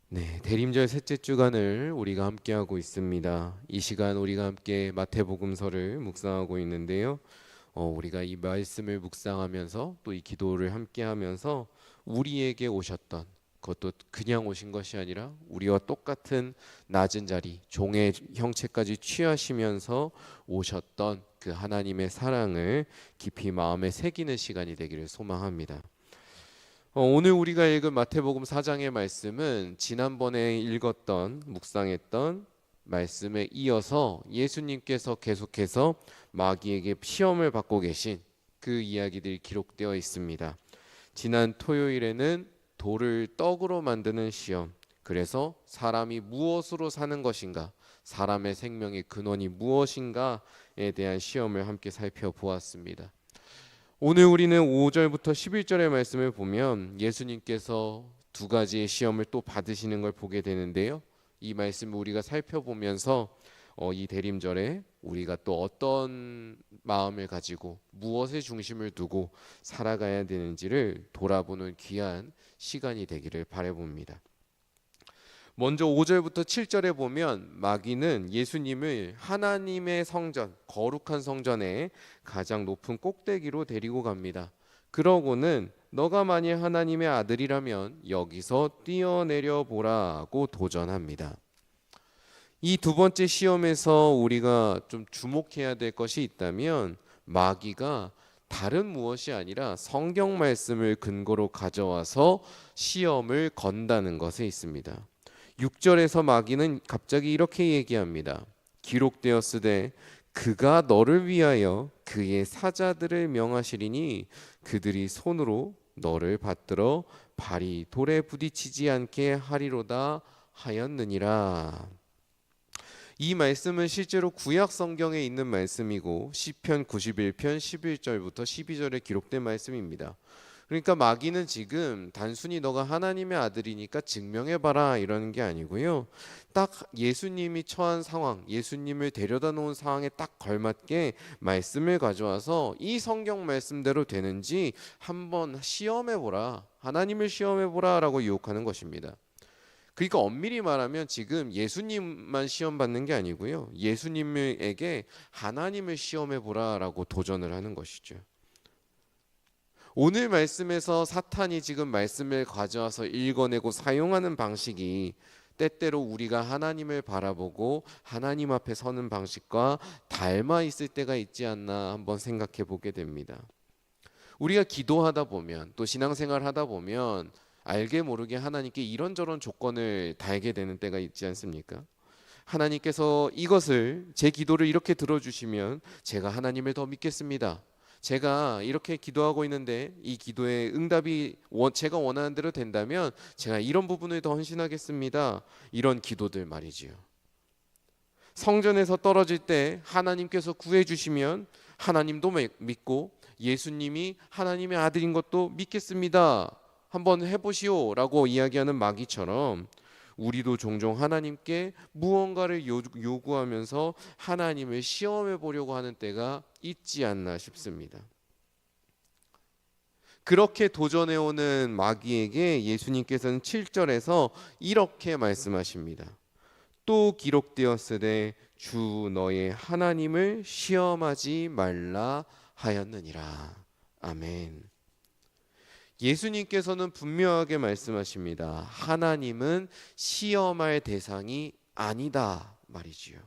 네, 대림절 셋째 주간을 우리가 함께하고 있습니다. 이 시간 우리가 함께 마태복음서를 묵상하고 있는데요. 우리가 이 말씀을 묵상하면서 또 이 기도를 함께하면서 우리에게 오셨던, 그것도 그냥 오신 것이 아니라 우리와 똑같은 낮은 자리, 종의 형체까지 취하시면서 오셨던 그 하나님의 사랑을 깊이 마음에 새기는 시간이 되기를 소망합니다. 오늘 우리가 읽은 마태복음 4장의 말씀은 지난번에 읽었던 묵상했던 말씀에 이어서 예수님께서 계속해서 마귀에게 시험을 받고 계신 그 이야기들이 기록되어 있습니다. 지난 토요일에는 돌을 떡으로 만드는 시험, 그래서 사람이 무엇으로 사는 것인가, 사람의 생명의 근원이 무엇인가에 대한 시험을 함께 살펴보았습니다. 오늘 우리는 5절부터 11절의 말씀을 보면 예수님께서 두 가지의 시험을 또 받으시는 걸 보게 되는데요. 이 말씀을 우리가 살펴보면서 이 대림절에 우리가 또 어떤 마음을 가지고 무엇에 중심을 두고 살아가야 되는지를 돌아보는 귀한 시간이 되기를 바라봅니다. 먼저 5절부터 7절에 보면 마귀는 예수님을 하나님의 성전, 거룩한 성전의 가장 높은 꼭대기로 데리고 갑니다. 그러고는 너가 만일 하나님의 아들이라면 여기서 뛰어내려 보라고 도전합니다. 이 두 번째 시험에서 우리가 좀 주목해야 될 것이 있다면 마귀가 다른 무엇이 아니라 성경 말씀을 근거로 가져와서 시험을 건다는 것에 있습니다. 6절에서 마귀는 갑자기 이렇게 얘기합니다. 기록되었으되 그가 너를 위하여 그의 사자들을 명하시리니 그들이 손으로 너를 받들어 발이 돌에 부딪히지 않게 하리로다 하였느니라. 이 말씀은 실제로 구약 성경에 있는 말씀이고 시편 91편 11절부터 12절에 기록된 말씀입니다. 그러니까 마귀는 지금 단순히 너가 하나님의 아들이니까 증명해봐라 이러는 게 아니고요. 딱 예수님이 처한 상황, 예수님을 데려다 놓은 상황에 딱 걸맞게 말씀을 가져와서 이 성경 말씀대로 되는지 한번 시험해보라, 하나님을 시험해보라 라고 유혹하는 것입니다. 그러니까 엄밀히 말하면 지금 예수님만 시험 받는 게 아니고요. 예수님에게 하나님을 시험해 보라라고 도전을 하는 것이죠. 오늘 말씀에서 사탄이 지금 말씀을 가져와서 읽어내고 사용하는 방식이 때때로 우리가 하나님을 바라보고 하나님 앞에 서는 방식과 닮아 있을 때가 있지 않나 한번 생각해 보게 됩니다. 우리가 기도하다 보면 또 신앙생활 하다 보면 알게 모르게 하나님께 이런저런 조건을 달게 되는 때가 있지 않습니까? 하나님께서 이것을 제 기도를 이렇게 들어주시면 제가 하나님을 더 믿겠습니다. 제가 이렇게 기도하고 있는데 이 기도의 응답이 제가 원하는 대로 된다면 제가 이런 부분을 더 헌신하겠습니다. 이런 기도들 말이지요. 성전에서 떨어질 때 하나님께서 구해주시면 하나님도 믿고 예수님이 하나님의 아들인 것도 믿겠습니다. 한번 해보시오 라고 이야기하는 마귀처럼 우리도 종종 하나님께 무언가를 요구하면서 하나님을 시험해 보려고 하는 때가 있지 않나 싶습니다. 그렇게 도전해오는 마귀에게 예수님께서는 7절에서 이렇게 말씀하십니다. 또 기록되었으되 주 너의 하나님을 시험하지 말라 하였느니라. 아멘. 예수님께서는 분명하게 말씀하십니다. 하나님은 시험할 대상이 아니다 말이지요.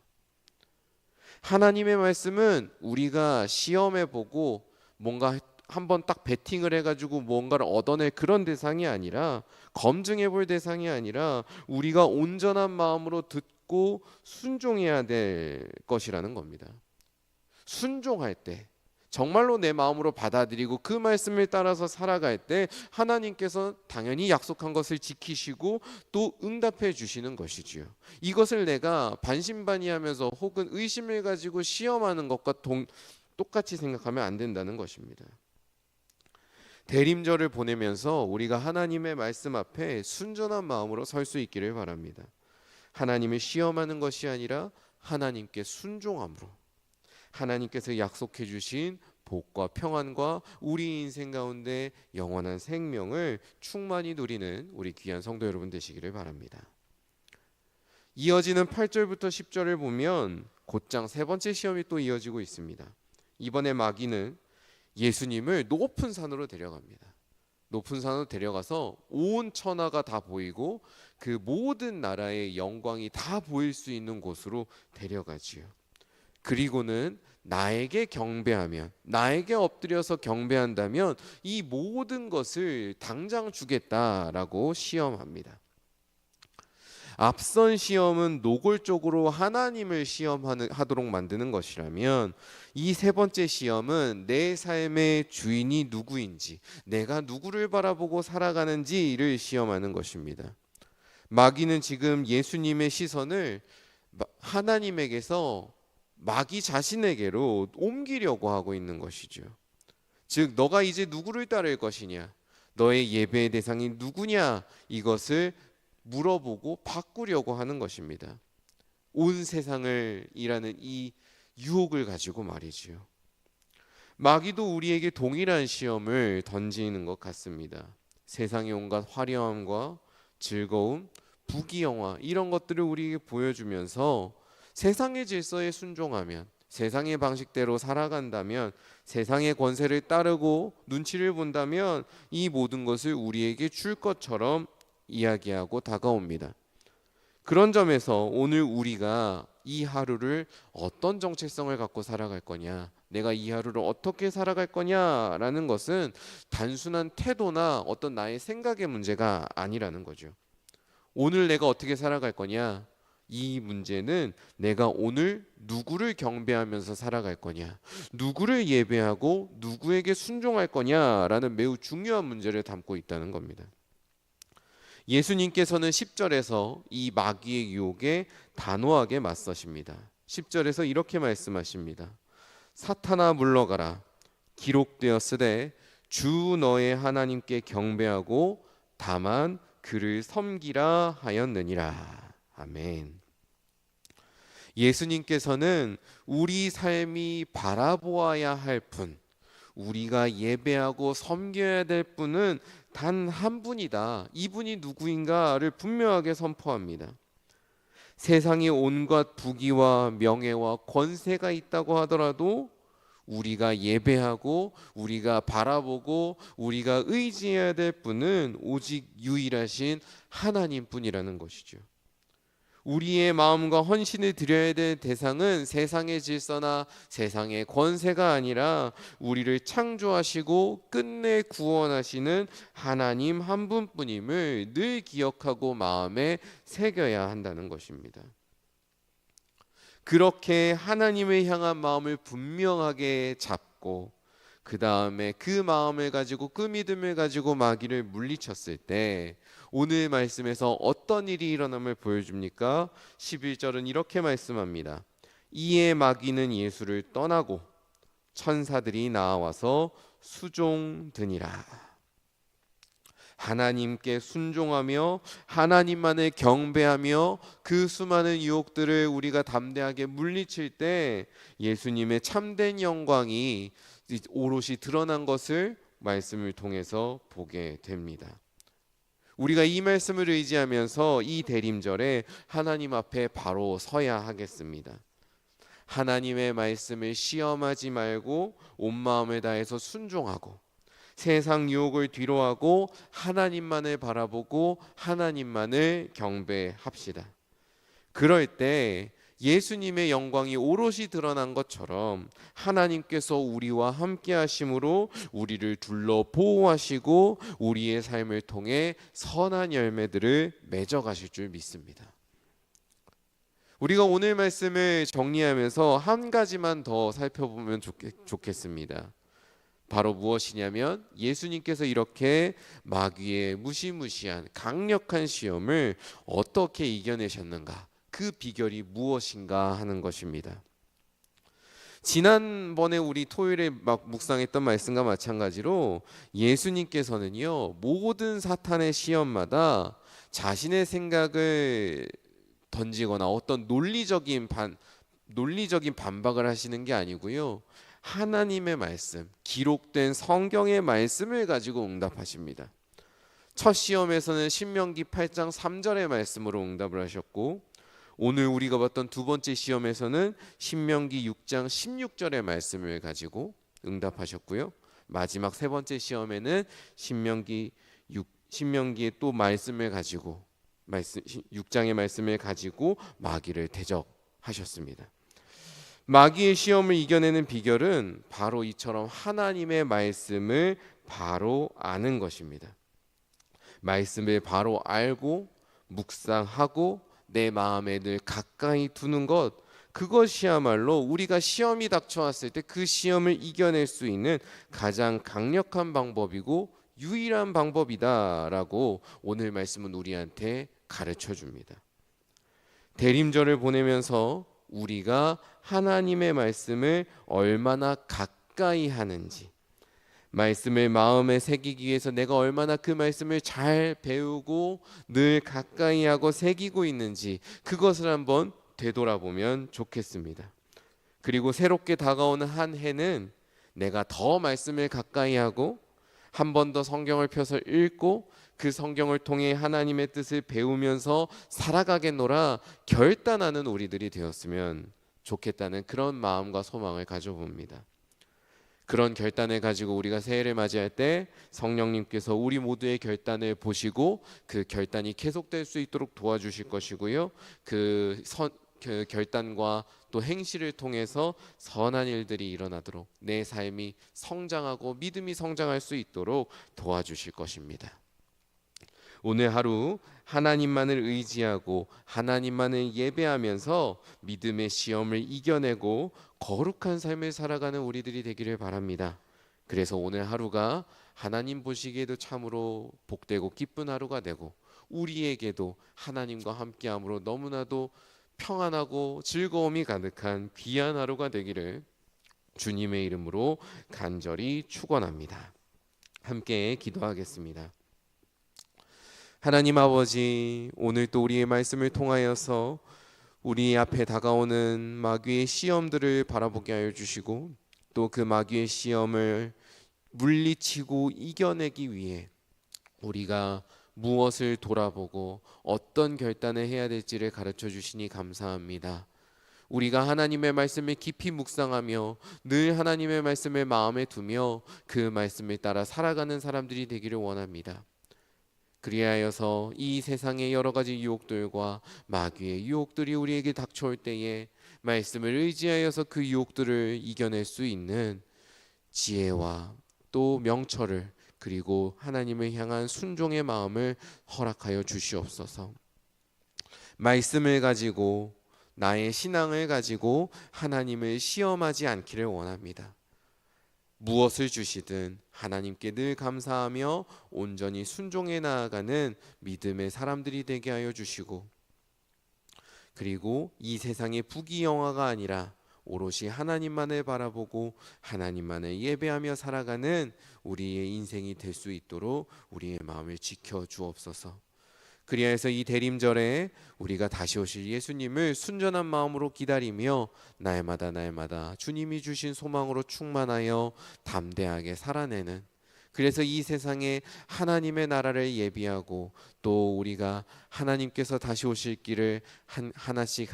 하나님의 말씀은 우리가 시험해 보고 뭔가 한번 딱 베팅을 해가지고 뭔가를 얻어낼 그런 대상이 아니라, 검증해 볼 대상이 아니라 우리가 온전한 마음으로 듣고 순종해야 될 것이라는 겁니다. 순종할 때, 정말로 내 마음으로 받아들이고 그 말씀을 따라서 살아갈 때 하나님께서 당연히 약속한 것을 지키시고 또 응답해 주시는 것이지요. 이것을 내가 반신반의하면서 혹은 의심을 가지고 시험하는 것과 똑같이 생각하면 안 된다는 것입니다. 대림절을 보내면서 우리가 하나님의 말씀 앞에 순전한 마음으로 설 수 있기를 바랍니다. 하나님을 시험하는 것이 아니라 하나님께 순종함으로 하나님께서 약속해 주신 복과 평안과 우리 인생 가운데 영원한 생명을 충만히 누리는 우리 귀한 성도 여러분 되시기를 바랍니다. 이어지는 8절부터 10절을 보면 곧장 세 번째 시험이 또 이어지고 있습니다. 이번에 마귀는 예수님을 높은 산으로 데려갑니다. 높은 산으로 데려가서 온 천하가 다 보이고 그 모든 나라의 영광이 다 보일 수 있는 곳으로 데려가지요. 그리고는 나에게 경배하면, 나에게 엎드려서 경배한다면 이 모든 것을 당장 주겠다라고 시험합니다. 앞선 시험은 노골적으로 하나님을 시험하도록 만드는 것이라면 이 세 번째 시험은 내 삶의 주인이 누구인지, 내가 누구를 바라보고 살아가는지를 시험하는 것입니다. 마귀는 지금 예수님의 시선을 하나님에게서 마귀 자신에게로 옮기려고 하고 있는 것이죠. 즉 너가 이제 누구를 따를 것이냐, 너의 예배의 대상이 누구냐, 이것을 물어보고 바꾸려고 하는 것입니다. 온 세상을 이라는 이 유혹을 가지고 말이지요. 마귀도 우리에게 동일한 시험을 던지는 것 같습니다. 세상의 온갖 화려함과 즐거움, 부귀영화 이런 것들을 우리에게 보여주면서 세상의 질서에 순종하면, 세상의 방식대로 살아간다면, 세상의 권세를 따르고 눈치를 본다면 이 모든 것을 우리에게 줄 것처럼 이야기하고 다가옵니다. 그런 점에서 오늘 우리가 이 하루를 어떤 정체성을 갖고 살아갈 거냐, 내가 이 하루를 어떻게 살아갈 거냐라는 것은 단순한 태도나 어떤 나의 생각의 문제가 아니라는 거죠. 오늘 내가 어떻게 살아갈 거냐, 이 문제는 내가 오늘 누구를 경배하면서 살아갈 거냐, 누구를 예배하고 누구에게 순종할 거냐라는 매우 중요한 문제를 담고 있다는 겁니다. 예수님께서는 10절에서 이 마귀의 유혹에 단호하게 맞서십니다. 10절에서 이렇게 말씀하십니다. 사탄아 물러가라. 기록되었으되 주 너의 하나님께 경배하고 다만 그를 섬기라 하였느니라. 아멘. 예수님께서는 우리 삶이 바라보아야 할 분, 우리가 예배하고 섬겨야 될 분은 단 한 분이다. 이분이 누구인가를 분명하게 선포합니다. 세상에 온갖 부귀와 명예와 권세가 있다고 하더라도 우리가 예배하고 우리가 바라보고 우리가 의지해야 될 분은 오직 유일하신 하나님뿐이라는 것이죠. 우리의 마음과 헌신을 드려야 될 대상은 세상의 질서나 세상의 권세가 아니라 우리를 창조하시고 끝내 구원하시는 하나님 한 분뿐임을 늘 기억하고 마음에 새겨야 한다는 것입니다. 그렇게 하나님을 향한 마음을 분명하게 잡고 그 다음에 그 마음을 가지고 그 믿음을 가지고 마귀를 물리쳤을 때 오늘 말씀에서 어떤 일이 일어남을 보여줍니까? 11절은 이렇게 말씀합니다. 이에 마귀는 예수를 떠나고 천사들이 나와서 수종드니라. 하나님께 순종하며 하나님만을 경배하며 그 수많은 유혹들을 우리가 담대하게 물리칠 때 예수님의 참된 영광이 오롯이 드러난 것을 말씀을 통해서 보게 됩니다. 우리가 이 말씀을 의지하면서 이 대림절에 하나님 앞에 바로 서야 하겠습니다. 하나님의 말씀을 시험하지 말고 온 마음을 다해서 순종하고 세상 유혹을 뒤로하고 하나님만을 바라보고 하나님만을 경배합시다. 그럴 때 예수님의 영광이 오롯이 드러난 것처럼 하나님께서 우리와 함께 하심으로 우리를 둘러 보호하시고 우리의 삶을 통해 선한 열매들을 맺어가실 줄 믿습니다. 우리가 오늘 말씀을 정리하면서 한 가지만 더 살펴보면 좋겠습니다. 바로 무엇이냐면 예수님께서 이렇게 마귀의 무시무시한 강력한 시험을 어떻게 이겨내셨는가, 그 비결이 무엇인가 하는 것입니다. 지난번에 우리 토요일에 묵상했던 말씀과 마찬가지로 예수님께서는요 모든 사탄의 시험마다 자신의 생각을 던지거나 어떤 논리적인 반박을 하시는 게 아니고요, 하나님의 말씀, 기록된 성경의 말씀을 가지고 응답하십니다. 첫 시험에서는 신명기 8장 3절의 말씀으로 응답을 하셨고, 오늘 우리가 봤던 두 번째 시험에서는 신명기 6장 16절의 말씀을 가지고 응답하셨고요. 마지막 세 번째 시험에는 신명기의 또 말씀을 가지고 6장의 말씀을 가지고 마귀를 대적하셨습니다. 마귀의 시험을 이겨내는 비결은 바로 이처럼 하나님의 말씀을 바로 아는 것입니다. 말씀을 바로 알고 묵상하고 내 마음에 늘 가까이 두는 것, 그것이야말로 우리가 시험이 닥쳐왔을 때 그 시험을 이겨낼 수 있는 가장 강력한 방법이고 유일한 방법이다라고 오늘 말씀은 우리한테 가르쳐 줍니다. 대림절을 보내면서 우리가 하나님의 말씀을 얼마나 가까이 하는지, 말씀을 마음에 새기기 위해서 내가 얼마나 그 말씀을 잘 배우고 늘 가까이 하고 새기고 있는지, 그것을 한번 되돌아보면 좋겠습니다. 그리고 새롭게 다가오는 한 해는 내가 더 말씀을 가까이 하고 한 번 더 성경을 펴서 읽고 그 성경을 통해 하나님의 뜻을 배우면서 살아가겠노라 결단하는 우리들이 되었으면 좋겠다는 그런 마음과 소망을 가져봅니다. 그런 결단을 가지고 우리가 새해를 맞이할 때 성령님께서 우리 모두의 결단을 보시고 그 결단이 계속될 수 있도록 도와주실 것이고요. 그 결단과 또 행실을 통해서 선한 일들이 일어나도록 내 삶이 성장하고 믿음이 성장할 수 있도록 도와주실 것입니다. 오늘 하루 하나님만을 의지하고 하나님만을 예배하면서 믿음의 시험을 이겨내고 거룩한 삶을 살아가는 우리들이 되기를 바랍니다. 그래서 오늘 하루가 하나님 보시기에도 참으로 복되고 기쁜 하루가 되고 우리에게도 하나님과 함께함으로 너무나도 평안하고 즐거움이 가득한 귀한 하루가 되기를 주님의 이름으로 간절히 축원합니다. 함께 기도하겠습니다. 하나님 아버지, 오늘 또 우리의 말씀을 통하여서 우리 앞에 다가오는 마귀의 시험들을 바라보게 하여 주시고 또 그 마귀의 시험을 물리치고 이겨내기 위해 우리가 무엇을 돌아보고 어떤 결단을 해야 될지를 가르쳐 주시니 감사합니다. 우리가 하나님의 말씀을 깊이 묵상하며 늘 하나님의 말씀을 마음에 두며 그 말씀을 따라 살아가는 사람들이 되기를 원합니다. 그리하여서 이 세상의 여러 가지 유혹들과 마귀의 유혹들이 우리에게 닥쳐올 때에 말씀을 의지하여서 그 유혹들을 이겨낼 수 있는 지혜와 또 명철을 그리고 하나님을 향한 순종의 마음을 허락하여 주시옵소서. 말씀을 가지고 나의 신앙을 가지고 하나님을 시험하지 않기를 원합니다. 무엇을 주시든 하나님께 늘 감사하며 온전히 순종해 나아가는 믿음의 사람들이 되게 하여 주시고 그리고 이 세상의 부귀영화가 아니라 오롯이 하나님만을 바라보고 하나님만을 예배하며 살아가는 우리의 인생이 될 수 있도록 우리의 마음을 지켜 주옵소서. 그리하여서 이 대림절에 우리가 다시 오실 예수님을 순전한 마음으로 기다리며 날마다 주님이 주신 소망으로 충만하여 담대하게 살아내는, 그래서 이 세상에 하나님의 나라를 예비하고 또 우리가 하나님께서 다시 오실 길을 하나씩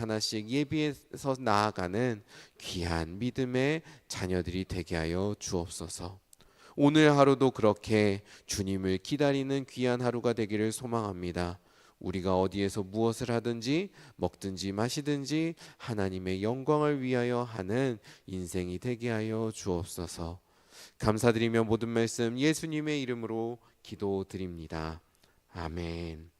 예비해서 나아가는 귀한 믿음의 자녀들이 되게 하여 주옵소서. 오늘 하루도 그렇게 주님을 기다리는 귀한 하루가 되기를 소망합니다. 우리가 어디에서 무엇을 하든지 먹든지 마시든지 하나님의 영광을 위하여 하는 인생이 되게 하여 주옵소서. 감사드리며 모든 말씀 예수님의 이름으로 기도드립니다. 아멘.